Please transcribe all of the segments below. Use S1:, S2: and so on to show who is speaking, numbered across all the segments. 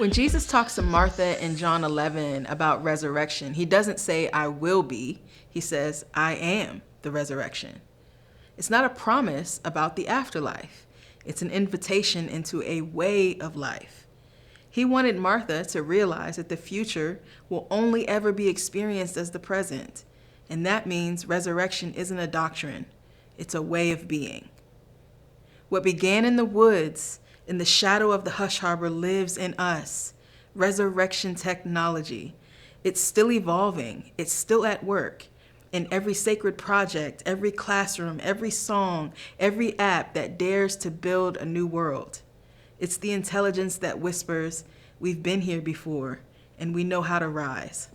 S1: When Jesus talks to Martha in John 11 about resurrection, he doesn't say, I will be. He says, I am the resurrection. It's not a promise about the afterlife. It's an invitation into a way of life. He wanted Martha to realize that the future will only ever be experienced as the present. And that means resurrection isn't a doctrine. It's a way of being. What began in the woods, in the shadow of the hush harbor, lives in us. Resurrection technology. It's still evolving. It's still at work. In every sacred project, every classroom, every song, every app that dares to build a new world. It's the intelligence that whispers, we've been here before, and we know how to rise.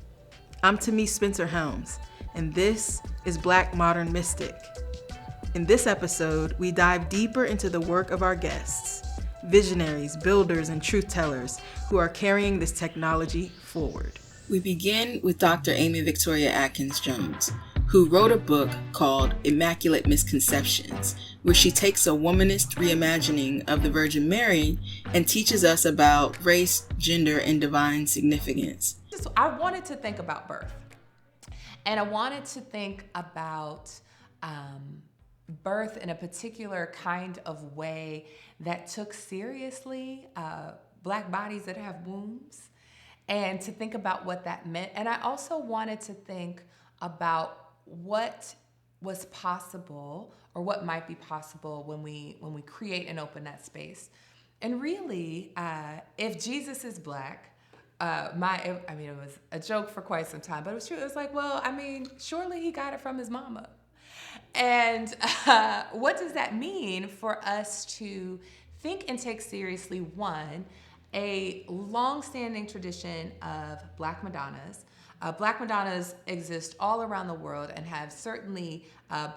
S1: I'm Tamise Spencer Helms, and this is Black Modern Mystic. In this episode, we dive deeper into the work of our guests, visionaries, builders, and truth tellers who are carrying this technology forward. We begin with Dr. Amy Victoria Atkins Jones, who wrote a book called Immaculate Misconceptions, where she takes a womanist reimagining of the Virgin Mary and teaches us about race, gender, and divine significance.
S2: I wanted to think about birth, and I wanted to think about birth in a particular kind of way that took seriously Black bodies that have wombs, and to think about what that meant. And I also wanted to think about what was possible, or what might be possible when we create and open that space. And really, if Jesus is Black, it was a joke for quite some time, but it was true. It was like, well, surely he got it from his mama. And what does that mean for us to think and take seriously, one, a long-standing tradition of Black Madonnas. Black Madonnas exist all around the world and have certainly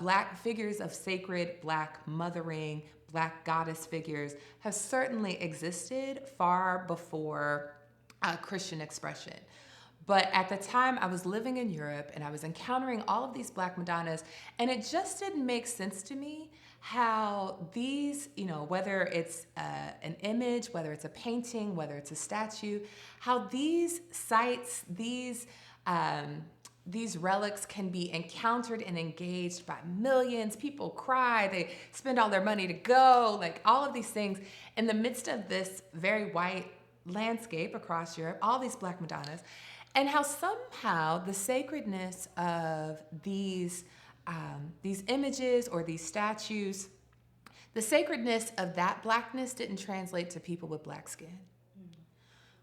S2: Black figures of sacred Black mothering, Black goddess figures have certainly existed far before Christian expression. But at the time, I was living in Europe and I was encountering all of these Black Madonnas, and it just didn't make sense to me how these, whether it's an image, whether it's a painting, whether it's a statue, how these sites, these relics can be encountered and engaged by millions. People cry, they spend all their money to go, like all of these things in the midst of this very white landscape across Europe, all these Black Madonnas. And how somehow the sacredness of these images or these statues, the sacredness of that Blackness didn't translate to people with Black skin.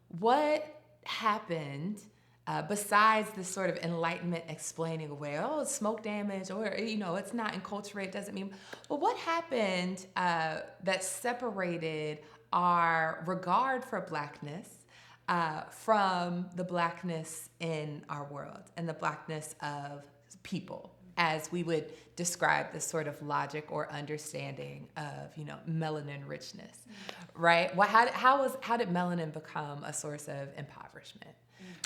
S2: What happened besides this sort of Enlightenment explaining away, it's smoke damage, or it's not enculturated, doesn't mean. But what happened that separated our regard for Blackness from the Blackness in our world and the Blackness of people, as we would describe this sort of logic or understanding of, melanin richness, right? Well, how did melanin become a source of impoverishment,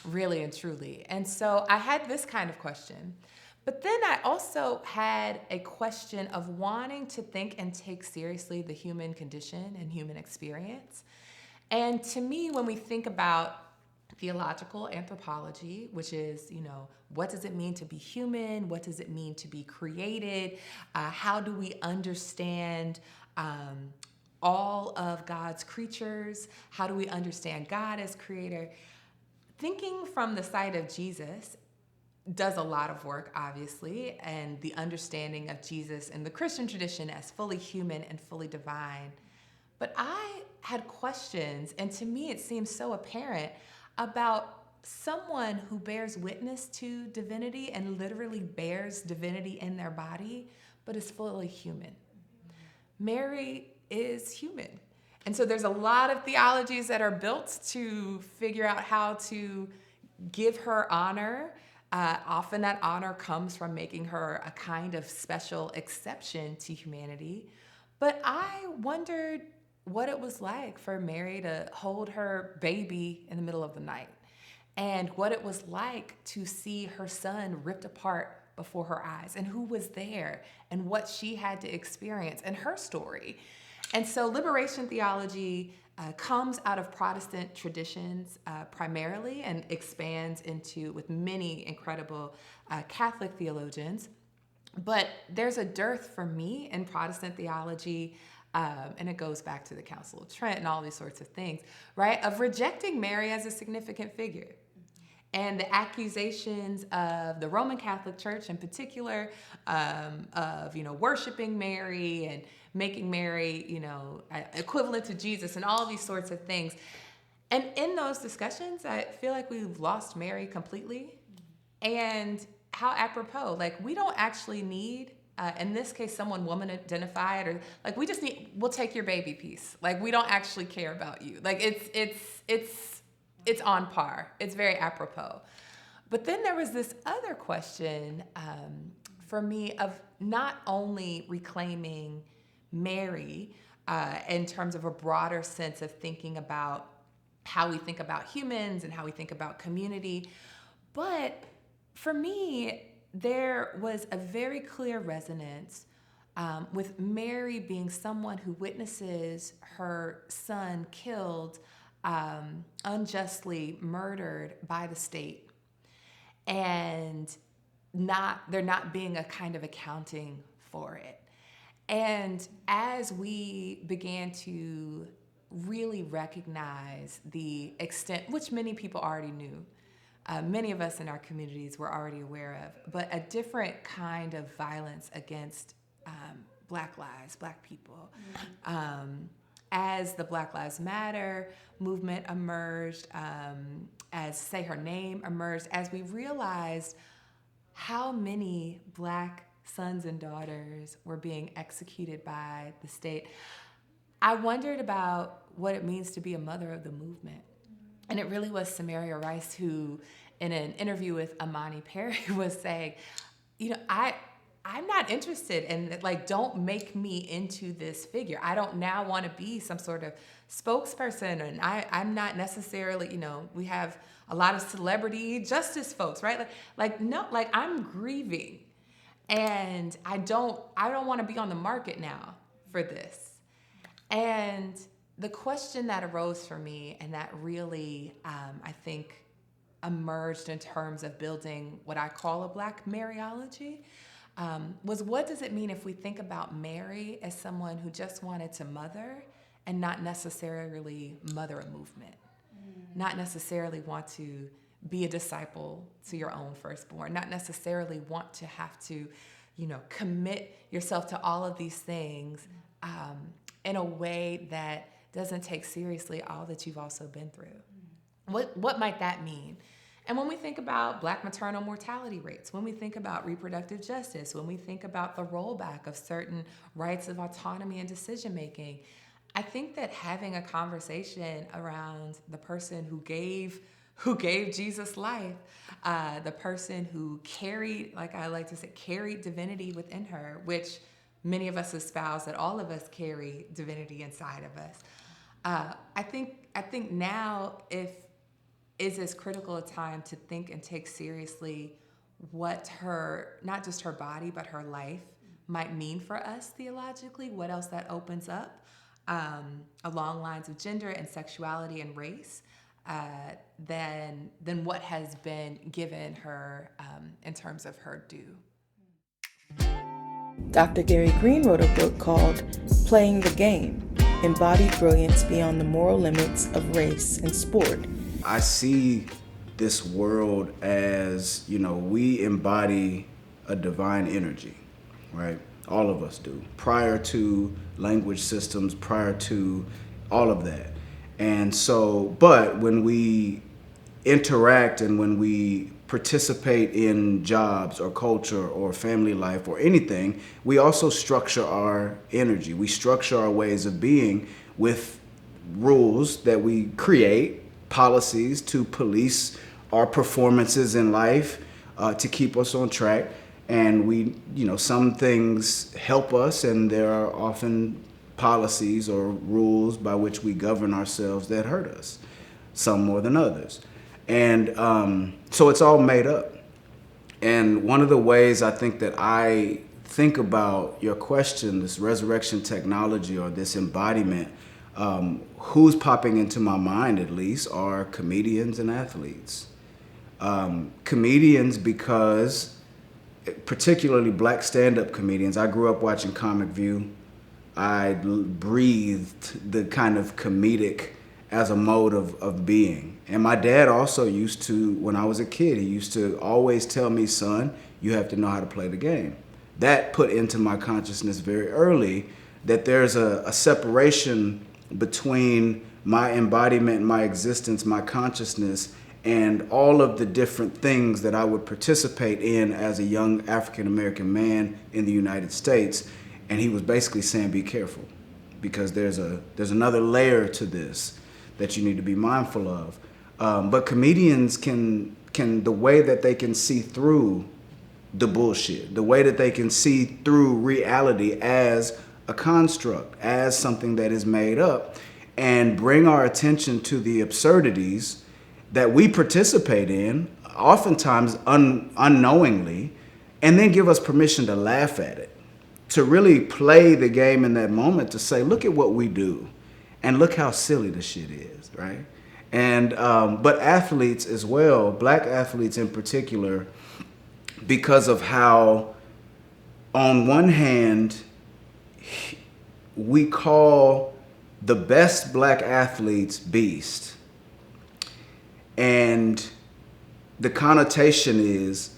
S2: really and truly? And so I had this kind of question, but then I also had a question of wanting to think and take seriously the human condition and human experience. And to me, when we think about theological anthropology, which is, what does it mean to be human? What does it mean to be created? How do we understand all of God's creatures? How do we understand God as creator? Thinking from the side of Jesus does a lot of work, obviously, and the understanding of Jesus in the Christian tradition as fully human and fully divine. But I had questions, and to me it seems so apparent, about someone who bears witness to divinity and literally bears divinity in their body, but is fully human. Mary is human. And so there's a lot of theologies that are built to figure out how to give her honor. Often that honor comes from making her a kind of special exception to humanity. But I wondered what it was like for Mary to hold her baby in the middle of the night, and what it was like to see her son ripped apart before her eyes, and who was there, and what she had to experience, and her story. And so liberation theology comes out of Protestant traditions primarily and expands into with many incredible Catholic theologians. But there's a dearth for me in Protestant theology, and it goes back to the Council of Trent and all these sorts of things, right? Of rejecting Mary as a significant figure. And the accusations of the Roman Catholic Church in particular, of, worshiping Mary and making Mary, equivalent to Jesus and all these sorts of things. And in those discussions, I feel like we've lost Mary completely. And how apropos, like we don't actually need, in this case, someone woman identified, or like we just need, we'll take your baby piece. Like we don't actually care about you. Like it's on par. It's very apropos. But then there was this other question for me of not only reclaiming Mary in terms of a broader sense of thinking about how we think about humans and how we think about community, but for me, there was a very clear resonance with Mary being someone who witnesses her son killed, unjustly murdered by the state, and there not being a kind of accounting for it. And as we began to really recognize the extent, which many people already knew, many of us in our communities were already aware of, but a different kind of violence against Black lives, Black people. As the Black Lives Matter movement emerged, as Say Her Name emerged, as we realized how many Black sons and daughters were being executed by the state, I wondered about what it means to be a mother of the movement. And it really was Samaria Rice who, in an interview with Amani Perry, was saying, I'm not interested in, like, don't make me into this figure. I don't now want to be some sort of spokesperson, and I'm not necessarily, we have a lot of celebrity justice folks, right? No, I'm grieving, and I don't want to be on the market now for this. And the question that arose for me, and that really, I think, emerged in terms of building what I call a Black Mariology, was what does it mean if we think about Mary as someone who just wanted to mother and not necessarily mother a movement, not necessarily want to be a disciple to your own firstborn, not necessarily want to have to, commit yourself to all of these things in a way that doesn't take seriously all that you've also been through. What might that mean? And when we think about Black maternal mortality rates, when we think about reproductive justice, when we think about the rollback of certain rights of autonomy and decision-making, I think that having a conversation around the person who gave Jesus life, the person who carried, like I like to say, carried divinity within her, which many of us espouse that all of us carry divinity inside of us. I think now is as critical a time to think and take seriously what her, not just her body, but her life might mean for us theologically, what else that opens up along lines of gender and sexuality and race, than what has been given her in terms of her due.
S1: Dr. Gary Green wrote a book called Playing the Game, Embodied Brilliance Beyond the Moral Limits of Race and Sport.
S3: I see this world as, we embody a divine energy, right? All of us do, prior to language systems, prior to all of that. And so, but when we interact and when we participate in jobs or culture or family life or anything, we also structure our energy. We structure our ways of being with rules that we create, policies to police our performances in life, to keep us on track. And we, some things help us, and there are often policies or rules by which we govern ourselves that hurt us, some more than others. And so it's all made up. And one of the ways I think that I think about your question, this resurrection technology or this embodiment, who's popping into my mind at least are comedians and athletes. Comedians because, particularly black stand-up comedians, I grew up watching Comic View. I breathed the kind of comedic as a mode of being. And my dad also used to, when I was a kid, he used to always tell me, son, you have to know how to play the game. That put into my consciousness very early that there's a separation between my embodiment, my existence, my consciousness, and all of the different things that I would participate in as a young African-American man in the United States. And he was basically saying, be careful, because there's another layer to this that you need to be mindful of. But comedians can, the way that they can see through the bullshit, the way that they can see through reality as a construct, as something that is made up, and bring our attention to the absurdities that we participate in, oftentimes unknowingly, and then give us permission to laugh at it, to really play the game in that moment, to say, look at what we do, and look how silly the shit is, right? And but athletes as well, black athletes in particular, because of how, on one hand, we call the best black athletes beast. And the connotation is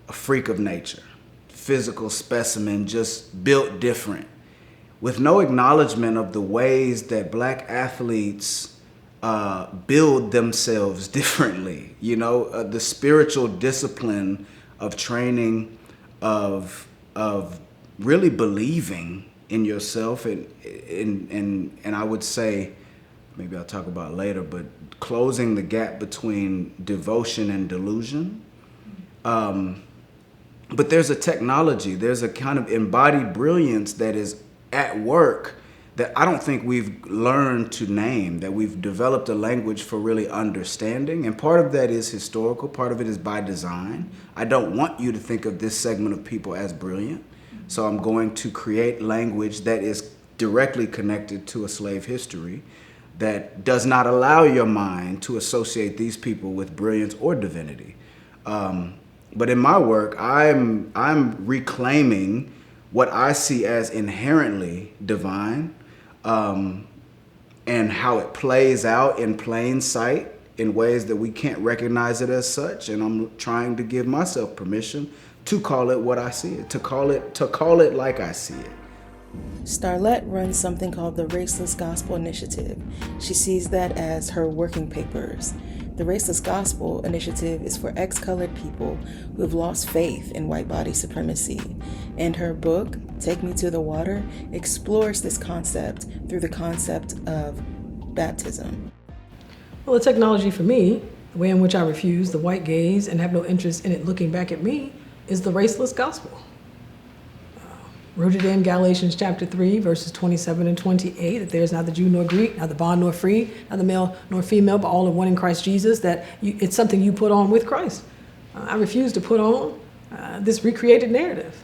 S3: a freak of nature, physical specimen, just built different, with no acknowledgement of the ways that black athletes build themselves differently. You know, the spiritual discipline of training, of really believing in yourself, and I would say, maybe I'll talk about it later, but closing the gap between devotion and delusion. But there's a technology, there's a kind of embodied brilliance that is at work that I don't think we've learned to name, that we've developed a language for really understanding. And part of that is historical, part of it is by design. I don't want you to think of this segment of people as brilliant. So I'm going to create language that is directly connected to a slave history that does not allow your mind to associate these people with brilliance or divinity. But in my work, I'm reclaiming what I see as inherently divine, and how it plays out in plain sight in ways that we can't recognize it as such. And I'm trying to give myself permission to call it what I see it, to call it like I see it.
S1: Starlette runs something called the Raceless Gospel Initiative. She sees that as her working papers. The Raceless Gospel Initiative is for ex-colored people who have lost faith in white body supremacy. And her book, Take Me to the Water, explores this concept through the concept of baptism.
S4: Well, the technology for me, the way in which I refuse the white gaze and have no interest in it looking back at me, is the raceless gospel. Rooted in Galatians chapter 3, verses 27 and 28, that there is neither Jew nor Greek, neither bond nor free, neither male nor female, but all are one in Christ Jesus, that it's something you put on with Christ. I refuse to put on this recreated narrative.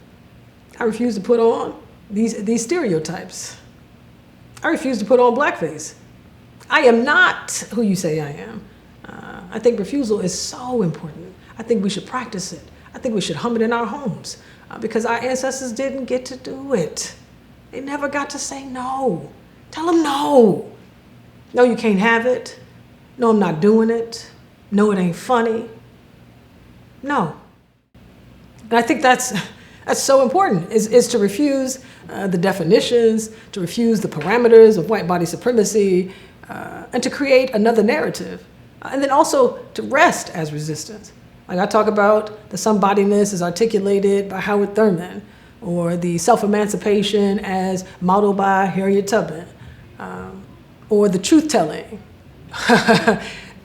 S4: I refuse to put on these stereotypes. I refuse to put on blackface. I am not who you say I am. I think refusal is so important. I think we should practice it. I think we should hum it in our homes. Because our ancestors didn't get to do it. They never got to say no. Tell them no. No, you can't have it. No, I'm not doing it. No, it ain't funny. No. And I think that's so important, is to refuse the definitions, to refuse the parameters of white body supremacy, and to create another narrative. And then also to rest as resistance. Like I talk about the somebodiness as articulated by Howard Thurman, or the self-emancipation as modeled by Harriet Tubman, or the truth-telling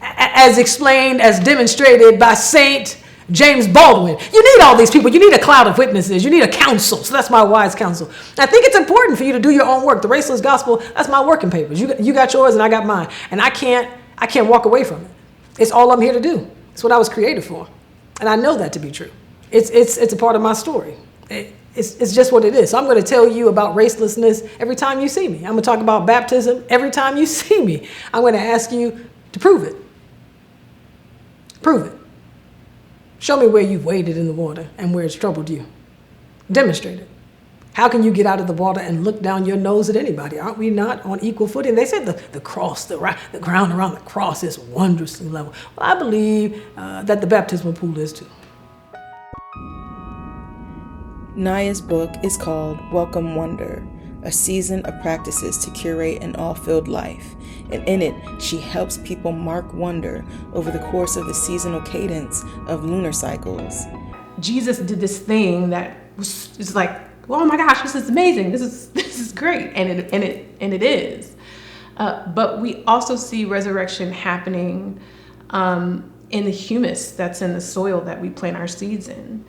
S4: as explained, as demonstrated by Saint James Baldwin. You need all these people. You need a cloud of witnesses. You need a council. So that's my wise counsel. I think it's important for you to do your own work. The Raceless Gospel, that's my working papers. You got yours and I got mine. And I can't walk away from it. It's all I'm here to do. It's what I was created for. And I know that to be true. It's a part of my story. It's just what it is. So I'm going to tell you about racelessness every time you see me. I'm going to talk about baptism every time you see me. I'm going to ask you to prove it. Prove it. Show me where you've waded in the water and where it's troubled you. Demonstrate it. How can you get out of the water and look down your nose at anybody? Aren't we not on equal footing? They said the cross, the ground around the cross is wondrously level. Well, I believe that the baptismal pool is too.
S1: Naya's book is called Welcome Wonder, a season of practices to curate an all-filled life. And in it, she helps people mark wonder over the course of the seasonal cadence of lunar cycles.
S2: Jesus did this thing that was like, oh my gosh, this is amazing. This is great. And it is. But we also see resurrection happening in the humus that's in the soil that we plant our seeds in.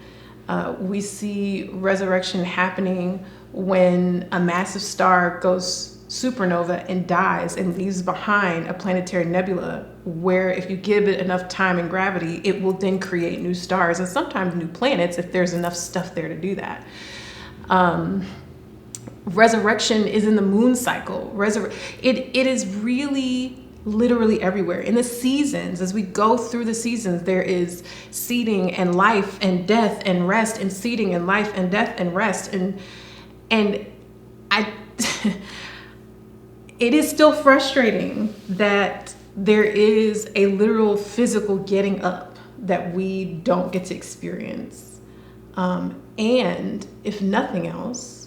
S2: We see resurrection happening when a massive star goes supernova and dies and leaves behind a planetary nebula where if you give it enough time and gravity, it will then create new stars and sometimes new planets if there's enough stuff there to do that. Resurrection is in the moon cycle. It is really literally everywhere. In the seasons, as we go through the seasons, there is seeding and life and death and rest and seeding and life and death and rest. And I, it is still frustrating that there is a literal physical getting up that we don't get to experience. And if nothing else,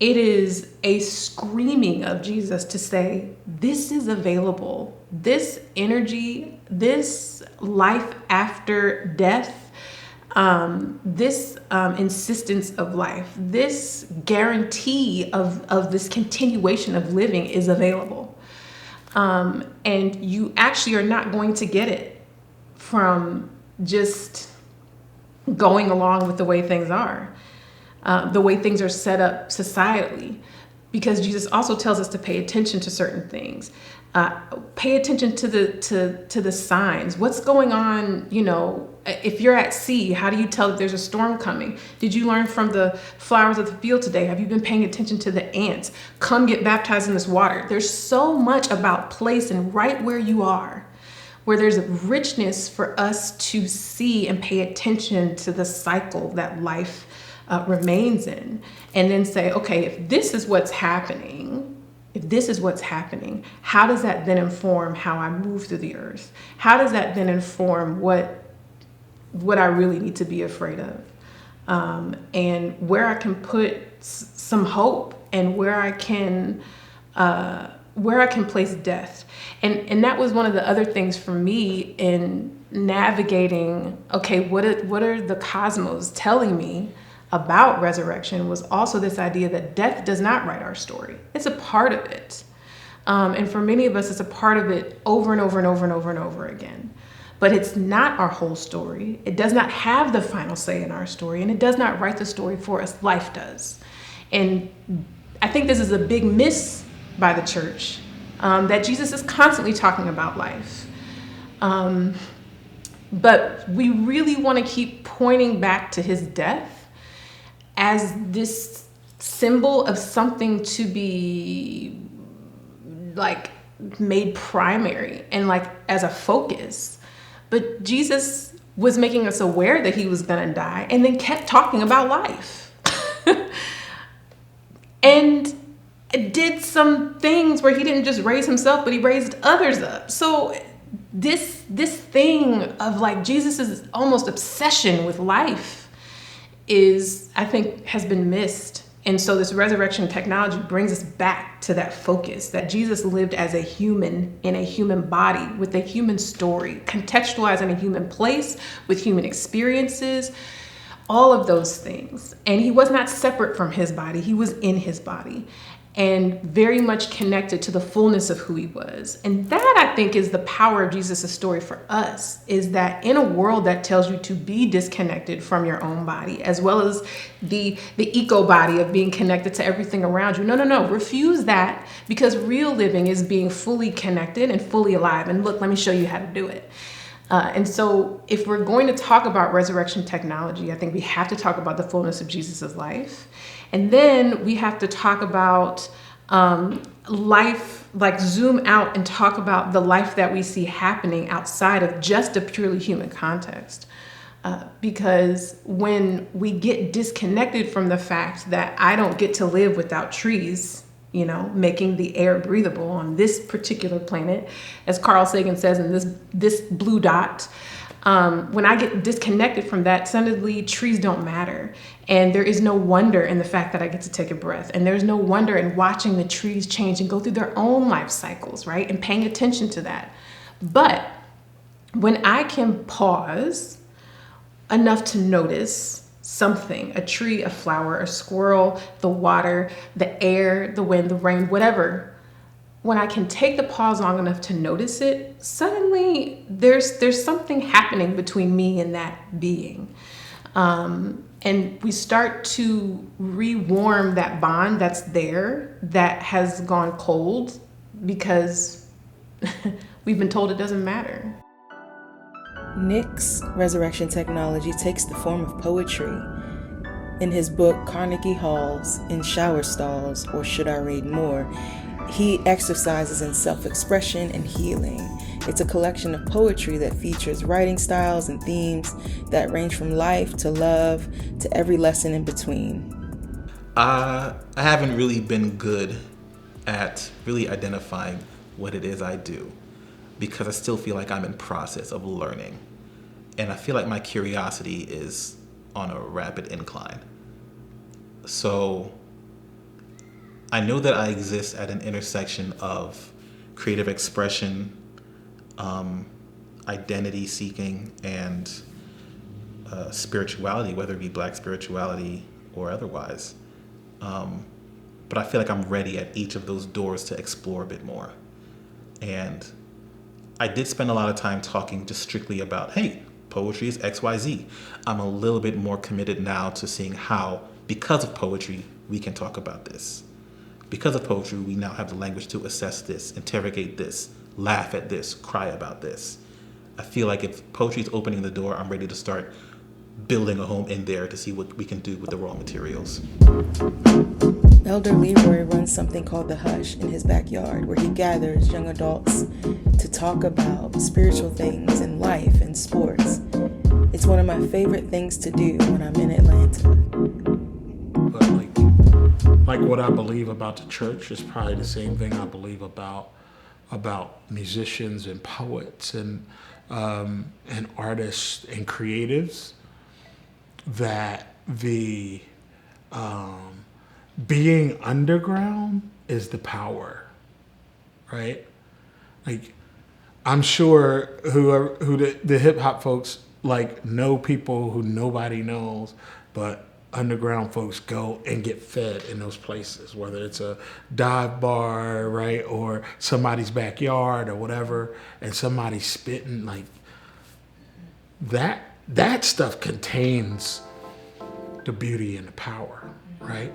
S2: it is a screaming of Jesus to say, this is available. This energy, this life after death, this insistence of life, this guarantee of this continuation of living is available. And you actually are not going to get it from just going along with the way things are. The way things are set up societally, because Jesus also tells us to pay attention to certain things. Pay attention to the signs. What's going on? You know, if you're at sea, how do you tell that there's a storm coming? Did you learn from the flowers of the field today? Have you been paying attention to the ants? Come get baptized in this water. There's so much about place and right where you are, where there's a richness for us to see and pay attention to the cycle that life remains in, and then say, okay, if this is what's happening, how does that then inform how I move through the earth? How does that then inform what I really need to be afraid of? And where I can put some hope and where I can place death. And that was one of the other things for me in navigating, okay, what are the cosmos telling me about resurrection, was also this idea that death does not write our story. It's a part of it. And for many of us, it's a part of it over and over and over and over and over again. But it's not our whole story. It does not have the final say in our story, and it does not write the story for us. Life does. And I think this is a big miss by the church, that Jesus is constantly talking about life. But we really want to keep pointing back to his death as this symbol of something to be like made primary and like as a focus. But Jesus was making us aware that he was going to die and then kept talking about life. And did some things where he didn't just raise himself, but he raised others up. So this thing of like Jesus's almost obsession with life is, I think, has been missed. And so this resurrection technology brings us back to that focus that Jesus lived as a human in a human body with a human story, contextualized in a human place with human experiences, all of those things. And he was not separate from his body. He was in his body and very much connected to the fullness of who he was. And that, I think, is the power of Jesus' story for us, is that in a world that tells you to be disconnected from your own body, as well as the eco body of being connected to everything around you. No, refuse that, because real living is being fully connected and fully alive. And look, let me show you how to do it.
S5: And so if we're going to talk about resurrection technology, I think we have to talk about the fullness of Jesus's life. And then we have to talk about life, like zoom out and talk about the life that we see happening outside of just a purely human context. Because when we get disconnected from the fact that I don't get to live without trees, you know, making the air breathable on this particular planet, as Carl Sagan says in this blue dot, when I get disconnected from that, suddenly trees don't matter. And there is no wonder in the fact that I get to take a breath. And there's no wonder in watching the trees change and go through their own life cycles, right? And paying attention to that. But when I can pause enough to notice something, a tree, a flower, a squirrel, the water, the air, the wind, the rain, whatever, when I can take the pause long enough to notice it, suddenly there's something happening between me and that being. And we start to rewarm that bond that's there, that has gone cold because we've been told it doesn't matter.
S1: Nick's resurrection technology takes the form of poetry. In his book, Carnegie Halls in Shower Stalls, or Should I Read More, he exercises in self-expression and healing. It's a collection of poetry that features writing styles and themes that range from life to love to every lesson in between.
S6: I haven't really been good at really identifying what it is I do, because I still feel like I'm in process of learning. And I feel like my curiosity is on a rapid incline. So I know that I exist at an intersection of creative expression, identity seeking, and spirituality, whether it be Black spirituality or otherwise. But I feel like I'm ready at each of those doors to explore a bit more. And I did spend a lot of time talking just strictly about, hey, poetry is XYZ. I'm a little bit more committed now to seeing how, because of poetry, we can talk about this. Because of poetry, we now have the language to assess this, interrogate this, laugh at this, cry about this. I feel like if poetry is opening the door, I'm ready to start building a home in there to see what we can do with the raw materials.
S1: Elder Leroy runs something called The Hush in his backyard, where he gathers young adults to talk about spiritual things and life and sports. It's one of my favorite things to do when I'm in Atlanta.
S7: But like what I believe about the church is probably the same thing I believe about musicians and poets and artists and creatives, that the being underground is the power, right? Like, I'm sure who the hip hop folks like know people who nobody knows, but underground folks go and get fed in those places, whether it's a dive bar, right, or somebody's backyard or whatever, and somebody's spitting, like that stuff contains the beauty and the power, right?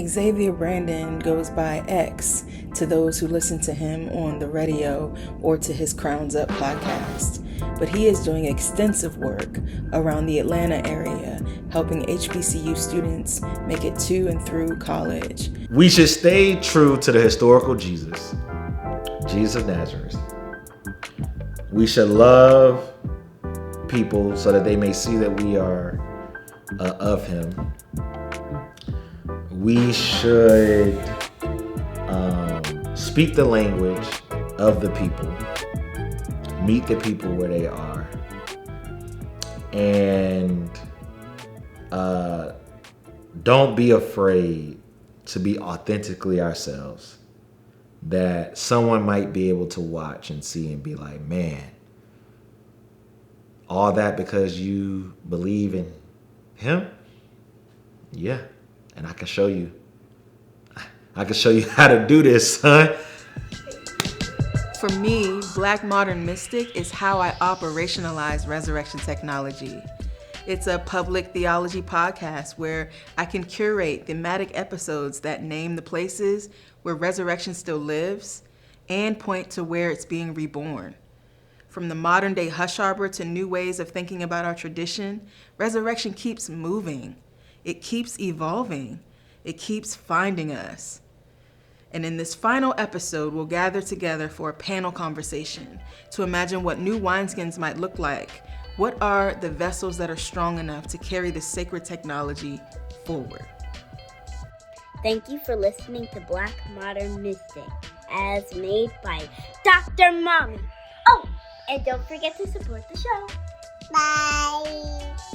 S1: Xavier Brandon goes by X to those who listen to him on the radio or to his Crowns Up podcast. But he is doing extensive work around the Atlanta area, helping HBCU students make it to and through college.
S3: We should stay true to the historical Jesus of Nazareth. We should love people so that they may see that we are of him. We should speak the language of the people, meet the people where they are, and don't be afraid to be authentically ourselves. That someone might be able to watch and see and be like, man, all that because you believe in him? Yeah. And I can show you how to do this, son.
S1: For me, Black Modern Mystic is how I operationalize resurrection technology. It's a public theology podcast where I can curate thematic episodes that name the places where resurrection still lives and point to where it's being reborn. From the modern day hush harbor to new ways of thinking about our tradition, resurrection keeps moving. It keeps evolving. It keeps finding us. And in this final episode, we'll gather together for a panel conversation to imagine what new wineskins might look like. What are the vessels that are strong enough to carry this sacred technology forward?
S8: Thank you for listening to Black Modern Mystic, as made by Dr. Mommy. Oh, and don't forget to support the show. Bye.